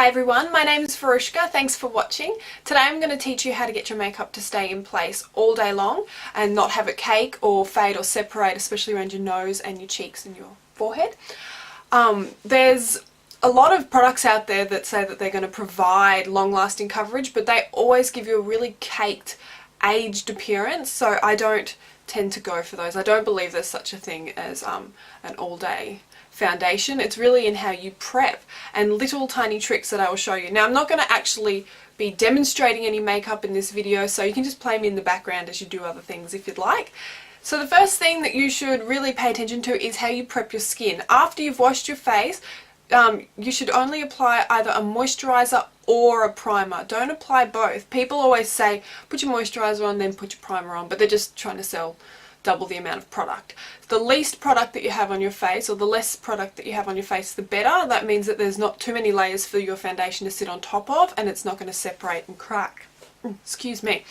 Hi everyone, my name is Veruska. Thanks for watching. Today I'm going to teach you how to get your makeup to stay in place all day long and not have it cake or fade or separate, especially around your nose and your cheeks and your forehead. There's a lot of products out there that say that they're going to provide long-lasting coverage, but they always give you a really caked, aged appearance, so I don't tend to go for those. I don't believe there's such a thing as an all-day foundation. It's really in how you prep and little tiny tricks that I will show you. Now, I'm not going to actually be demonstrating any makeup in this video, so you can just play me in the background as you do other things if you'd like. So the first thing that you should really pay attention to is how you prep your skin. After you've washed your face, you should only apply either a moisturizer or a primer. Don't apply both. People always say put your moisturizer on then put your primer on, but they're just trying to sell double the amount of product. The least product that you have on your face, or the less product that you have on your face, the better. That means that there's not too many layers for your foundation to sit on top of, and it's not going to separate and crack. Excuse me.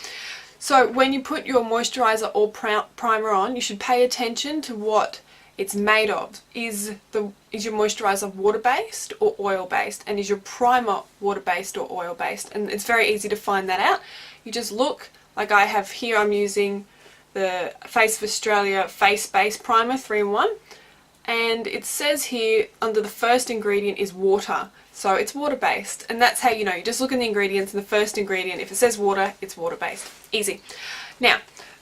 So when you put your moisturizer or primer on, you should pay attention to what it's made of. Is your moisturizer water-based or oil-based, and is your primer water-based or oil-based? And it's very easy to find that out. You just look, like I have here, I'm using the Face of Australia Face Base Primer 3-in-1, and it says here under the first ingredient is water, so it's water based, and that's how you know. You just look at the ingredients, and the first ingredient, if it says water, it's water based. Easy. Now,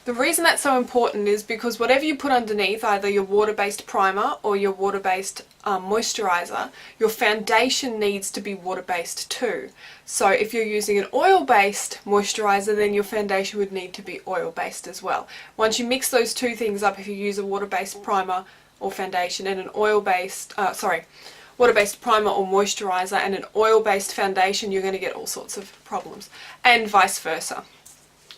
the reason that's so important is because whatever you put underneath, either your water-based primer or your water-based moisturizer, your foundation needs to be water-based too. So if you're using an oil-based moisturizer, then your foundation would need to be oil-based as well. Once you mix those two things up, if you use a water-based primer or foundation and an water-based primer or moisturizer and an oil-based foundation, you're going to get all sorts of problems, and vice versa.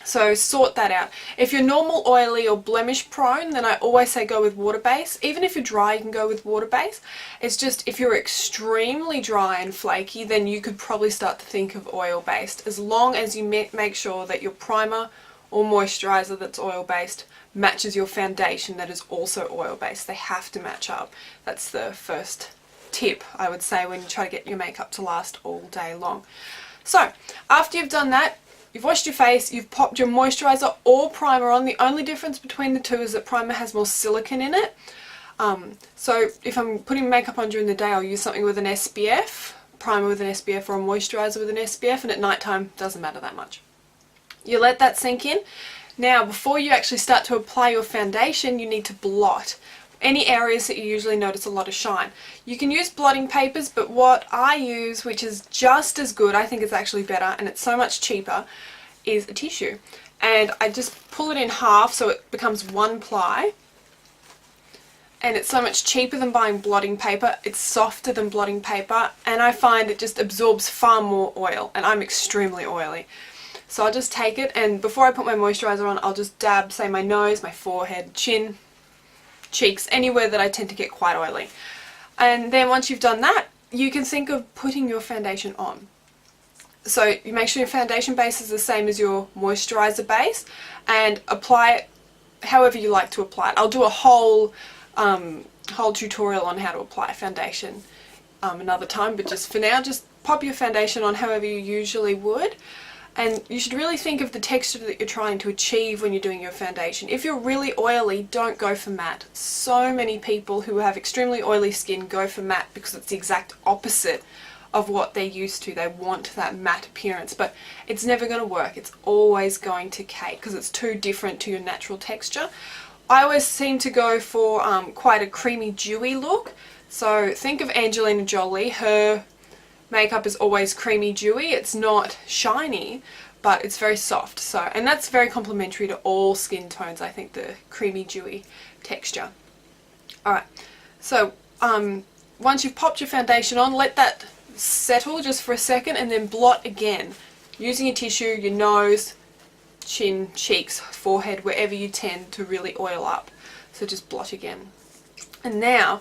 So sort that out. If you're normal, oily or blemish prone, then I always say go with water base. Even if you're dry, you can go with water base. It's just if you're extremely dry and flaky, then you could probably start to think of oil based, as long as you make sure that your primer or moisturizer that's oil based matches your foundation that is also oil based. They have to match up. That's the first tip, I would say, when you try to get your makeup to last all day long. So after you've done that, you've washed your face, you've popped your moisturizer or primer on. The only difference between the two is that primer has more silicone in it. So if I'm putting makeup on during the day, I'll use something with an SPF, primer with an SPF or a moisturizer with an SPF, and at night time doesn't matter that much. You let that sink in. Now, before you actually start to apply your foundation, you need to blot any areas that you usually notice a lot of shine. You can use blotting papers, but what I use, which is just as good, I think it's actually better and it's so much cheaper, is a tissue. And I just pull it in half so it becomes one ply, and it's so much cheaper than buying blotting paper. It's softer than blotting paper, and I find it just absorbs far more oil, and I'm extremely oily. So I'll just take it, and before I put my moisturizer on, I'll just dab, say, my nose, my forehead, chin, cheeks, anywhere that I tend to get quite oily. And then once you've done that, you can think of putting your foundation on. So you make sure your foundation base is the same as your moisturizer base, and apply it however you like to apply it. I'll do a whole tutorial on how to apply foundation another time, but just for now, just pop your foundation on however you usually would. And you should really think of the texture that you're trying to achieve when you're doing your foundation. If you're really oily, don't go for matte. So many people who have extremely oily skin go for matte because it's the exact opposite of what they're used to. They want that matte appearance, but it's never going to work. It's always going to cake because it's too different to your natural texture. I always seem to go for quite a creamy, dewy look. So think of Angelina Jolie. Her makeup is always creamy, dewy. It's not shiny, but it's very soft. So, and that's very complementary to all skin tones, I think, the creamy, dewy texture. Alright, so once you've popped your foundation on, let that settle just for a second, and then blot again. Using a tissue, your nose, chin, cheeks, forehead, wherever you tend to really oil up. So just blot again. And now,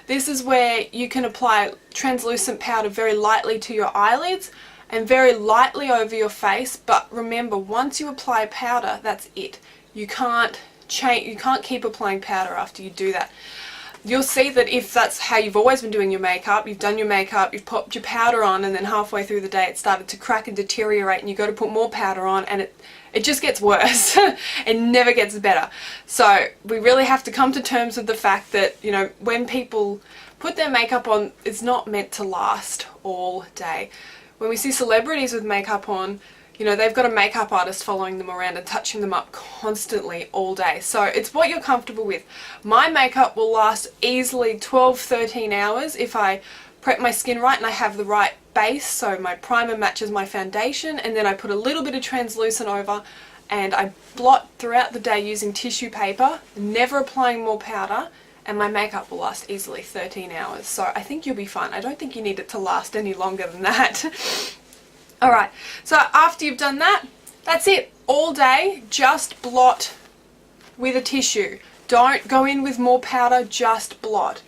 this is where you can apply translucent powder very lightly to your eyelids and very lightly over your face, but remember, once you apply powder, that's it. You can't keep applying powder after you do that. you'll see that if that's how you've always been doing your makeup, you've done your makeup, you've popped your powder on, and then halfway through the day it started to crack and deteriorate and you've got to put more powder on, and it just gets worse. It never gets better. So we really have to come to terms with the fact that, you know, when people put their makeup on, it's not meant to last all day. When we see celebrities with makeup on, you know, they've got a makeup artist following them around and touching them up constantly all day. So it's what you're comfortable with. My makeup will last easily 12-13 hours if I prep my skin right and I have the right base, so my primer matches my foundation, and then I put a little bit of translucent over and I blot throughout the day using tissue paper, never applying more powder, and my makeup will last easily 13 hours. So I think you'll be fine. I don't think you need it to last any longer than that. Alright, so after you've done that, that's it. All day, just blot with a tissue. Don't go in with more powder, just blot.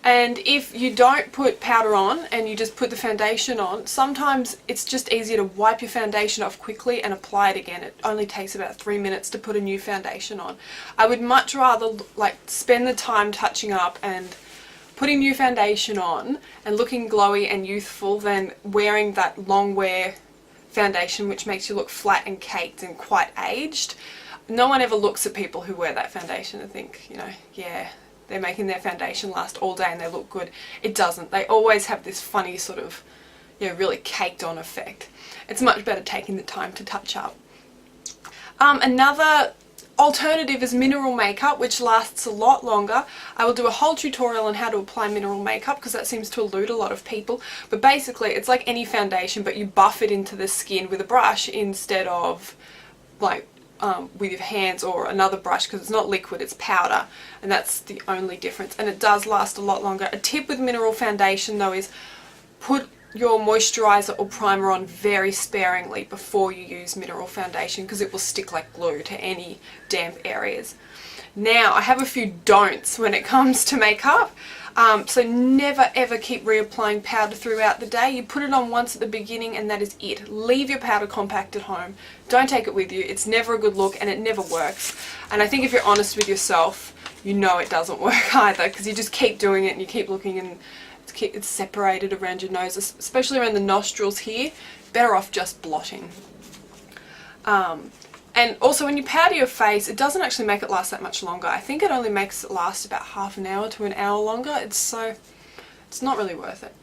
And if you don't put powder on and you just put the foundation on, sometimes it's just easier to wipe your foundation off quickly and apply it again. It only takes about 3 minutes to put a new foundation on. I would much rather like spend the time touching up and putting new foundation on and looking glowy and youthful than wearing that long wear foundation which makes you look flat and caked and quite aged. No one ever looks at people who wear that foundation and think, you know, yeah, they're making their foundation last all day and they look good. It doesn't. They always have this funny sort of, you know, really caked on effect. It's much better taking the time to touch up. Another alternative is mineral makeup, which lasts a lot longer. I will do a whole tutorial on how to apply mineral makeup because that seems to elude a lot of people. But basically it's like any foundation, but you buff it into the skin with a brush instead of like with your hands or another brush, because it's not liquid, it's powder, and that's the only difference, and it does last a lot longer. A tip with mineral foundation though is put your moisturizer or primer on very sparingly before you use mineral foundation because it will stick like glue to any damp areas. Now I have a few don'ts when it comes to makeup. So never ever keep reapplying powder throughout the day. You put it on once at the beginning and that is it. Leave your powder compact at home. Don't take it with you. It's never a good look and it never works. And I think if you're honest with yourself, you know it doesn't work either because you just keep doing it and you keep looking and it's separated around your nose, especially around the nostrils here. Better off just blotting. And also when you powder your face, it doesn't actually make it last that much longer. I think it only makes it last about half an hour to an hour longer. It's not really worth it.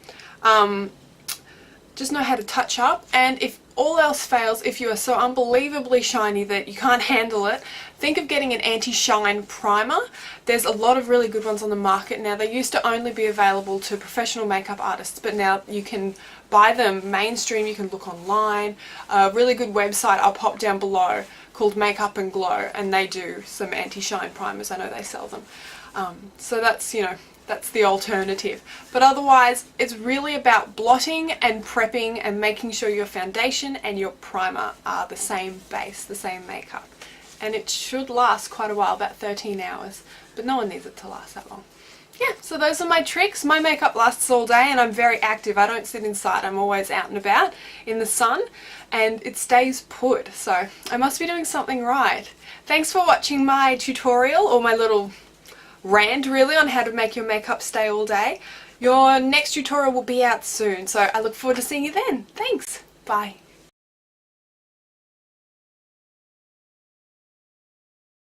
Just know how to touch up, and if all else fails, if you are so unbelievably shiny that you can't handle it, think of getting an anti-shine primer. There's a lot of really good ones on the market now. They used to only be available to professional makeup artists, but now you can buy them mainstream. You can look online. A really good website I'll pop down below called Makeup and Glow, and they do some anti-shine primers. I know they sell them. So that's, you know, that's the alternative. But otherwise, it's really about blotting and prepping and making sure your foundation and your primer are the same base, the same makeup. And it should last quite a while, about 13 hours, but no one needs it to last that long. Yeah, so those are my tricks. My makeup lasts all day and I'm very active. I don't sit inside. I'm always out and about in the sun and it stays put. So I must be doing something right. Thanks for watching my tutorial, or my little rant really, on how to make your makeup stay all day. Your next tutorial will be out soon, so I look forward to seeing you then. Thanks. Bye.